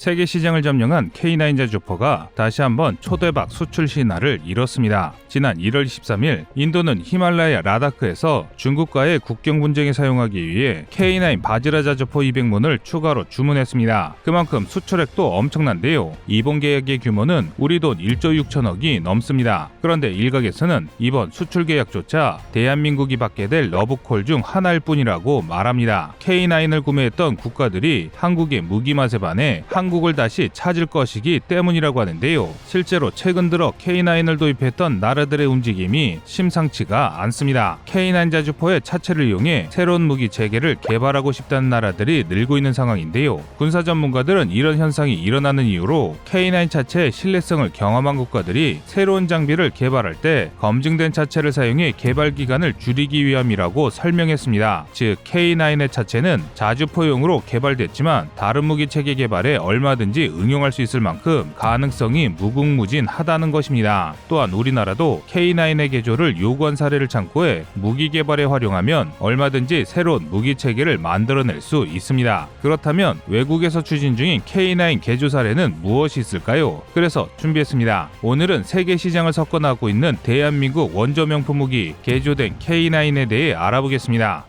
세계 시장을 점령한 K9 자주포가 다시 한번 초대박 수출 신화를 이뤘습니다. 지난 1월 23일 인도는 히말라야 라다크에서 중국과의 국경 분쟁에 사용하기 위해 K9 바지라 자주포 200문을 추가로 주문했습니다. 그만큼 수출액도 엄청난데요. 이번 계약의 규모는 우리 돈 1조 6천억이 넘습니다. 그런데 일각에서는 이번 수출 계약조차 대한민국이 받게 될 러브콜 중 하나일 뿐이라고 말합니다. K9을 구매했던 국가들이 한국의 무기 맛에 반해 한국을 다시 찾을 것이기 때문이라고 하는데요. 실제로 최근 들어 K9을 도입했던 나라들의 움직임이 심상치가 않습니다. K9 자주포의 차체를 이용해 새로운 무기 체계를 개발하고 싶다는 나라들이 늘고 있는 상황인데요. 군사 전문가들은 이런 현상이 일어나는 이유로 K9 차체의 신뢰성을 경험한 국가들이 새로운 장비를 개발할 때 검증된 차체를 사용해 개발 기간을 줄이기 위함이라고 설명했습니다. 즉 K9의 차체는 자주포용으로 개발됐지만 다른 무기 체계 개발에 얼마든지 응용할 수 있을 만큼 가능성이 무궁무진하다는 것입니다. 또한 우리나라도 K9의 개조를 요구한 사례를 참고해 무기 개발에 활용하면 얼마든지 새로운 무기 체계를 만들어낼 수 있습니다. 그렇다면 외국에서 추진 중인 K9 개조 사례는 무엇이 있을까요? 그래서 준비했습니다. 오늘은 세계 시장을 석권하고 있는 대한민국 원조 명품 무기 개조된 K9에 대해 알아보겠습니다.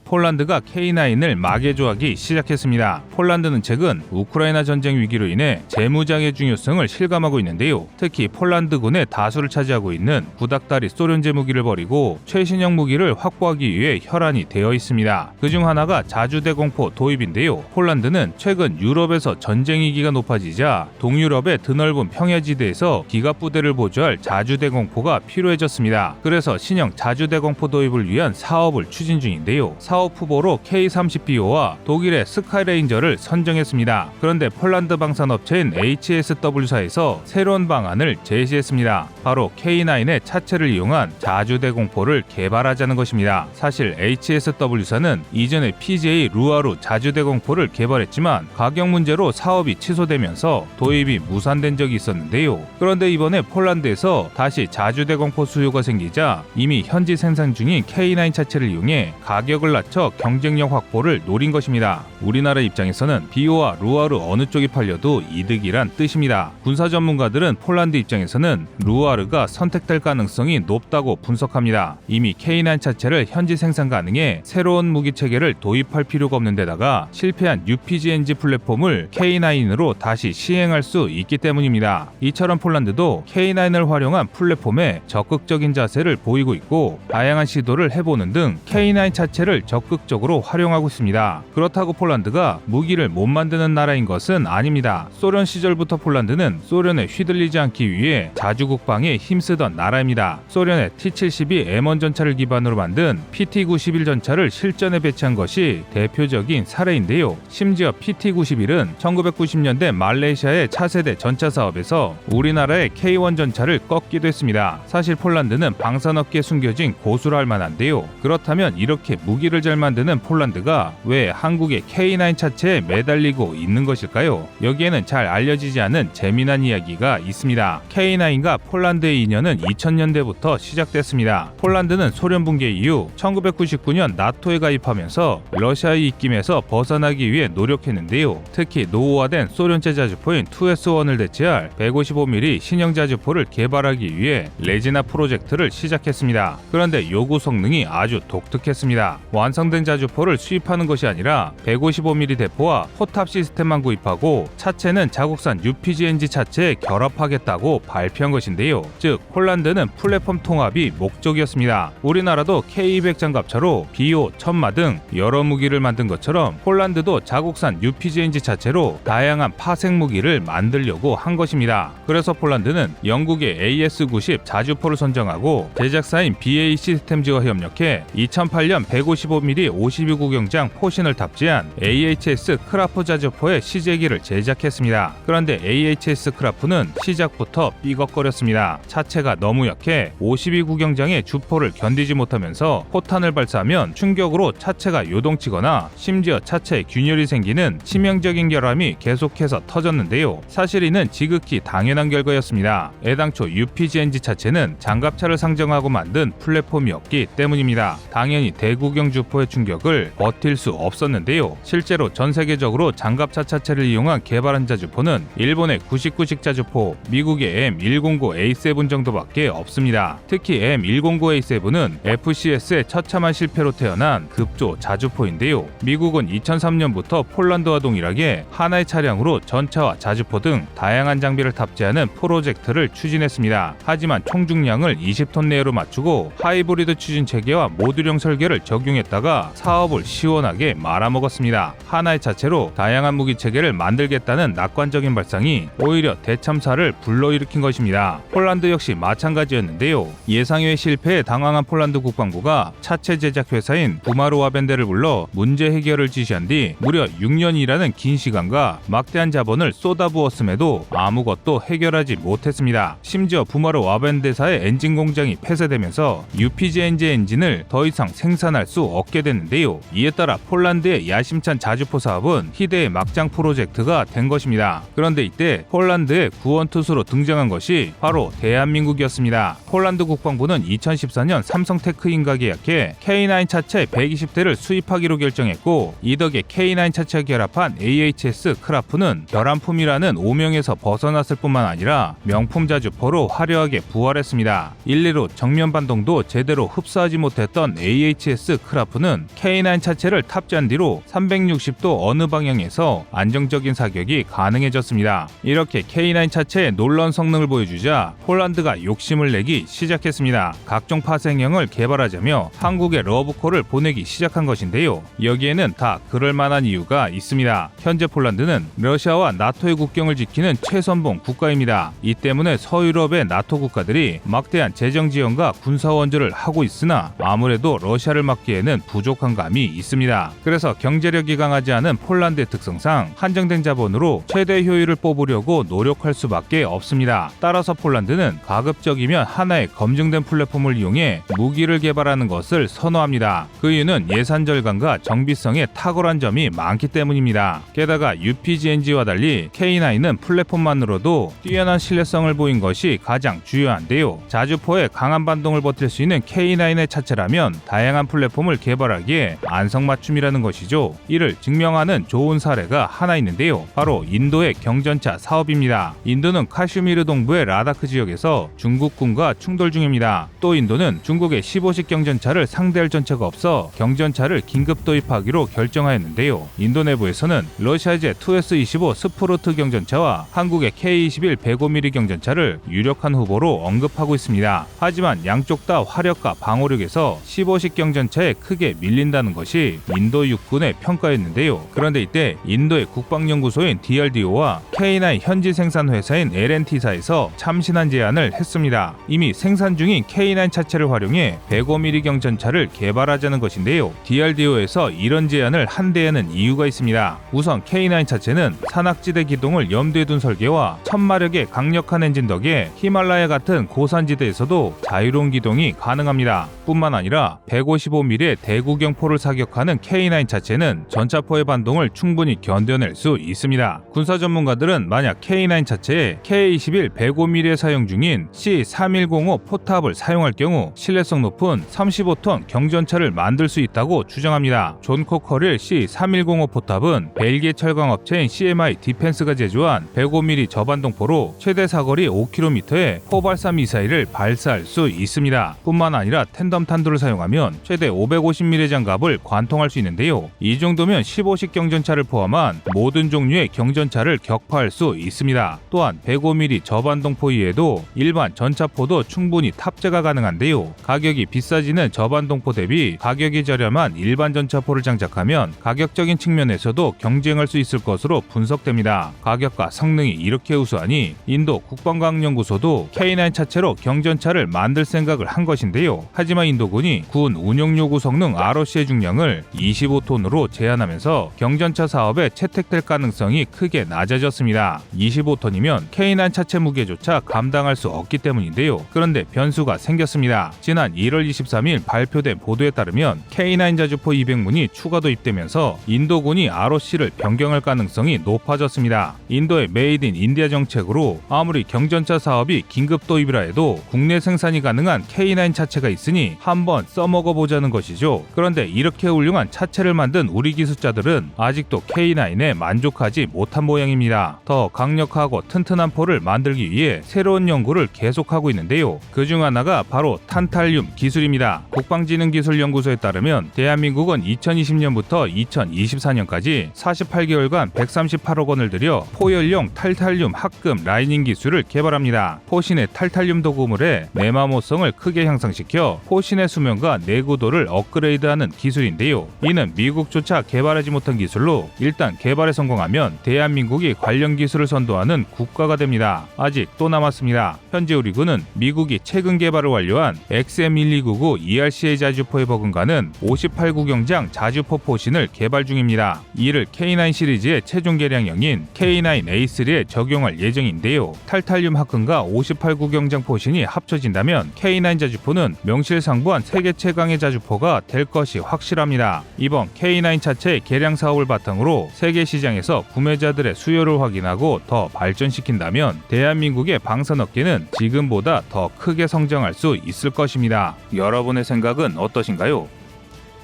폴란드가 K9을 마개조하기 시작했습니다. 폴란드는 최근 우크라이나 전쟁 위기로 인해 재무장의 중요성을 실감하고 있는데요. 특히 폴란드군의 다수를 차지하고 있는 구닥다리 소련제 무기를 버리고 최신형 무기를 확보하기 위해 혈안이 되어 있습니다. 그중 하나가 자주대공포 도입인데요. 폴란드는 최근 유럽에서 전쟁 위기가 높아지자 동유럽의 드넓은 평야지대에서 기갑부대를 보조할 자주대공포가 필요해졌습니다. 그래서 신형 자주대공포 도입을 위한 사업을 추진 중인데요. 사업 후보로 K30BO와 독일의 스카이레인저를 선정했습니다. 그런데 폴란드 방산업체인 HSW사에서 새로운 방안을 제시했습니다. 바로 K9의 차체를 이용한 자주대공포를 개발하자는 것입니다. 사실 HSW사는 이전에 PJ 루아르 자주대공포를 개발했지만 가격 문제로 사업이 취소되면서 도입이 무산된 적이 있었는데요. 그런데 이번에 폴란드에서 다시 자주대공포 수요가 생기자 이미 현지 생산 중인 K9 차체를 이용해 가격을 낮춰 경쟁력 확보를 노린 것입니다. 우리나라 입장에서는 비오와 루아르 어느 쪽이 팔려도 이득이란 뜻입니다. 군사 전문가들은 폴란드 입장에서는 루아르가 선택될 가능성이 높다고 분석합니다. 이미 K9 차체를 현지 생산 가능해 새로운 무기 체계를 도입할 필요가 없는 데다가 실패한 UPG-NG 플랫폼을 K9으로 다시 시행할 수 있기 때문입니다. 이처럼 폴란드도 K9을 활용한 플랫폼에 적극적인 자세를 보이고 있고 다양한 시도를 해보는 등 K9 차체를 적극적으로 활용하고 있습니다. 그렇다고 폴란드가 무기를 못 만드는 나라인 것은 아닙니다. 소련 시절부터 폴란드는 소련에 휘둘리지 않기 위해 자주국방에 힘쓰던 나라입니다. 소련의 T-72 M1 전차를 기반으로 만든 PT-91 전차를 실전에 배치한 것이 대표적인 사례인데요. 심지어 PT-91은 1990년대 말레이시아의 차세대 전차 사업에서 우리나라의 K1 전차를 꺾기도 했습니다. 사실 폴란드는 방산업계에 숨겨진 고수라 할 만한데요. 그렇다면 이렇게 무기를 잘 만드는 폴란드가 왜 한국의 K9 차체에 매달리고 있는 것일까요? 여기에는 잘 알려지지 않은 재미난 이야기가 있습니다. K9과 폴란드의 인연은 2000년대부터 시작됐습니다. 폴란드는 소련 붕괴 이후 1999년 나토에 가입하면서 러시아의 입김에서 벗어나기 위해 노력했는데요. 특히 노후화된 소련제 자주포인 2S1을 대체할 155mm 신형 자주포를 개발하기 위해 레지나 프로젝트를 시작했습니다. 그런데 요구 성능이 아주 독특했습니다. 완성된 자주포를 수입하는 것이 아니라 155mm 대포와 포탑 시스템만 구입하고 차체는 자국산 UPG-NG 차체에 결합하겠다고 발표한 것인데요. 즉 폴란드는 플랫폼 통합이 목적이었습니다. 우리나라도 K200 장갑차로 비오, 천마 등 여러 무기를 만든 것처럼 폴란드도 자국산 UPG-NG 차체로 다양한 파생 무기를 만들려고 한 것입니다. 그래서 폴란드는 영국의 AS-90 자주포를 선정하고 제작사인 BAE 시스템즈와 협력해 2008년 155mm 52구경장 포신을 탑재한 AHS 크라프 자주포의 시제기를 제작했습니다. 그런데 AHS 크라프는 시작부터 삐걱거렸습니다. 있습니다. 차체가 너무 약해 52구경장의 주포를 견디지 못하면서 포탄을 발사하면 충격으로 차체가 요동치거나 심지어 차체에 균열이 생기는 치명적인 결함이 계속해서 터졌는데요. 사실 이는 지극히 당연한 결과였습니다. 애당초 UPGNG 차체는 장갑차를 상정하고 만든 플랫폼이었기 때문입니다. 당연히 대구경 주포의 충격을 버틸 수 없었는데요. 실제로 전 세계적으로 장갑차 차체를 이용한 개발한 자주포는 일본의 99식 자주포, 미국의 M109A7 정도밖에 없습니다. 특히 M109A7은 FCS의 처참한 실패로 태어난 급조 자주포인데요. 미국은 2003년부터 폴란드와 동일하게 하나의 차량으로 전차와 자주포 등 다양한 장비를 탑재하는 프로젝트를 추진했습니다. 하지만 총중량을 20톤 내외로 맞추고 하이브리드 추진 체계와 모듈형 설계를 적용했다가 사업을 시원하게 말아먹었습니다. 하나의 자체로 다양한 무기 체계를 만들겠다는 낙관적인 발상이 오히려 대참사를 불러일으킨 것입니다. 폴란드 역시 마찬가지였는데요. 예상외 실패에 당황한 폴란드 국방부가 차체 제작 회사인 부마로와벤데를 불러 문제 해결을 지시한 뒤 무려 6년이라는 긴 시간과 막대한 자본을 쏟아부었음에도 아무것도 해결하지 못했습니다. 심지어 부마로와벤데사의 엔진 공장이 폐쇄되면서 UPGNG 엔진을 더 이상 생산할 수 없게 됐는데요. 이에 따라 폴란드의 야심찬 자주포 사업은 희대의 막장 프로젝트가 된 것입니다. 그런데 이때 폴란드의 구원투수로 등장한 것이 바로 대한민국이었습니다. 폴란드 국방부는 2014년 삼성테크인과 계약해 K9 차체 120대를 수입하기로 결정했고 이 덕에 K9 차체와 결합한 AHS 크라프는 결함품이라는 오명에서 벗어났을 뿐만 아니라 명품 자주포로 화려하게 부활했습니다. 일례로 정면 반동도 제대로 흡수하지 못했던 AHS 크라프는 K9 차체를 탑재한 뒤로 360도 어느 방향에서 안정적인 사격이 가능해졌습니다. 이렇게 K9 차체의 놀라운 성능을 보여주자 폴란드가 욕심을 내기 시작했습니다. 각종 파생형을 개발하자며 한국에 러브콜을 보내기 시작한 것인데요. 여기에는 다 그럴만한 이유가 있습니다. 현재 폴란드는 러시아와 나토의 국경을 지키는 최선봉 국가입니다. 이 때문에 서유럽의 나토 국가들이 막대한 재정 지원과 군사 원조를 하고 있으나 아무래도 러시아를 막기에는 부족한 감이 있습니다. 그래서 경제력이 강하지 않은 폴란드의 특성상 한정된 자본으로 최대 효율을 뽑으려고 노력할 수밖에 없습니다. 따라서 폴란드는 가급적이면 하나의 검증된 플랫폼을 이용해 무기를 개발하는 것을 선호합니다. 그 이유는 예산 절감과 정비성에 탁월한 점이 많기 때문입니다. 게다가 UPGNG와 달리 K9은 플랫폼만으로도 뛰어난 신뢰성을 보인 것이 가장 중요한데요. 자주포의 강한 반동을 버틸 수 있는 K9의 차체라면 다양한 플랫폼을 개발하기에 안성맞춤이라는 것이죠. 이를 증명하는 좋은 사례가 하나 있는데요. 바로 인도의 경전차 사업입니다. 인도는 카슈미르 동부의 라다크 지역에서 중국군과 충돌 중입니다. 또 인도는 중국의 15식 경전차를 상대할 전차가 없어 경전차를 긴급 도입하기로 결정하였는데요. 인도 내부에서는 러시아제 2S-25 스프루트 경전차와 한국의 K-21 105mm 경전차를 유력한 후보로 언급하고 있습니다. 하지만 양쪽 다 화력과 방어력에서 15식 경전차에 크게 밀린다는 것이 인도 육군의 평가였는데요. 그런데 이때 인도의 국방연구소인 DRDO와 K9 현지 생산 회사인 L&T사에서 참신한 제안을 했습니다. 이미 생산 중인 K9 차체를 활용해 105mm 경전차를 개발하자는 것인데요. DRDO에서 이런 제안을 한 데에는 이유가 있습니다. 우선 K9 차체는 산악지대 기동을 염두에 둔 설계와 1000마력의 강력한 엔진 덕에 히말라야 같은 고산지대에서도 자유로운 기동이 가능합니다. 뿐만 아니라 155mm의 대구경포를 사격하는 K9 차체는 전차포의 반동을 충분히 견뎌낼 수 있습니다. 군사 전문가들은 만약 K9 차체에 K-21 105mm 사용 중인 C-3105 포탑을 사용할 경우 신뢰성 높은 35톤 경전차를 만들 수 있다고 주장합니다. 존 코커릴 C-3105 포탑은 벨기에 철강업체인 CMI 디펜스가 제조한 105mm 저반동포로 최대 사거리 5km의 포발사 미사일을 발사할 수 있습니다. 뿐만 아니라 텐덤 탄두를 사용하면 최대 550mm 장갑을 관통할 수 있는데요. 이 정도면 15식 경전차를 포함한 모든 종류의 경전차를 격파할 수 있습니다. 또한 105mm 저반동포 이외에도 일반 전차포도 충분히 탑재가 가능한데요. 가격이 비싸지는 저반동포 대비 가격이 저렴한 일반 전차포를 장착하면 가격적인 측면에서도 경쟁할 수 있을 것으로 분석됩니다. 가격과 성능이 이렇게 우수하니 인도 국방과학연구소도 K9 차체로 경전차를 만들 생각을 한 것인데요. 하지만 인도군이 군 운용요구 성능 ROC의 중량을 25톤으로 제한하면서 경전차 사업에 채택될 가능성이 크게 낮아졌습니다. 25톤이면 K9 차체 무게조차 감당할 감당할 수 없기 때문인데요. 그런데 변수가 생겼습니다. 지난 1월 23일 발표된 보도에 따르면 K9 자주포 200문이 추가 도입되면서 인도군이 ROC를 변경할 가능성이 높아졌습니다. 인도의 메이드 인 인디아 정책으로 아무리 경전차 사업이 긴급 도입이라 해도 국내 생산이 가능한 K9 차체가 있으니 한번 써먹어보자는 것이죠. 그런데 이렇게 훌륭한 차체를 만든 우리 기술자들은 아직도 K9에 만족하지 못한 모양입니다. 더 강력하고 튼튼한 포를 만들기 위해 새로운 연구를 계속하고 있는데요. 그중 하나가 바로 탄탈륨 기술입니다. 국방지능기술연구소에 따르면 대한민국은 2020년부터 2024년까지 48개월간 138억 원을 들여 포열용 탈탈륨 합금 라이닝 기술을 개발합니다. 포신의 탈탈륨 도구물의 내마모성을 크게 향상시켜 포신의 수명과 내구도를 업그레이드하는 기술인데요. 이는 미국조차 개발하지 못한 기술로 일단 개발에 성공하면 대한민국이 관련 기술을 선도하는 국가가 됩니다. 아직 또 남았습니다. 현재 우리 군은 미국이 최근 개발을 완료한 XM1299 ERCA 자주포에 버금가는 58구경장 자주포 포신을 개발 중입니다. 이를 K9 시리즈의 최종 개량형인 K9 A3에 적용할 예정인데요. 탈탈륨 합금과 58구경장 포신이 합쳐진다면 K9 자주포는 명실상부한 세계 최강의 자주포가 될 것이 확실합니다. 이번 K9 차체 개량 사업을 바탕으로 세계 시장에서 구매자들의 수요를 확인하고 더 발전시킨다면 대한민국의 방산업계는 지금보다 더 크게 성장할 수 있을 것입니다. 여러분의 생각은 어떠신가요?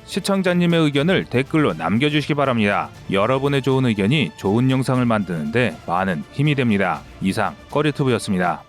시청자님의 의견을 댓글로 남겨주시기 바랍니다. 여러분의 좋은 의견이 좋은 영상을 만드는데 많은 힘이 됩니다. 이상 꺼리투브였습니다.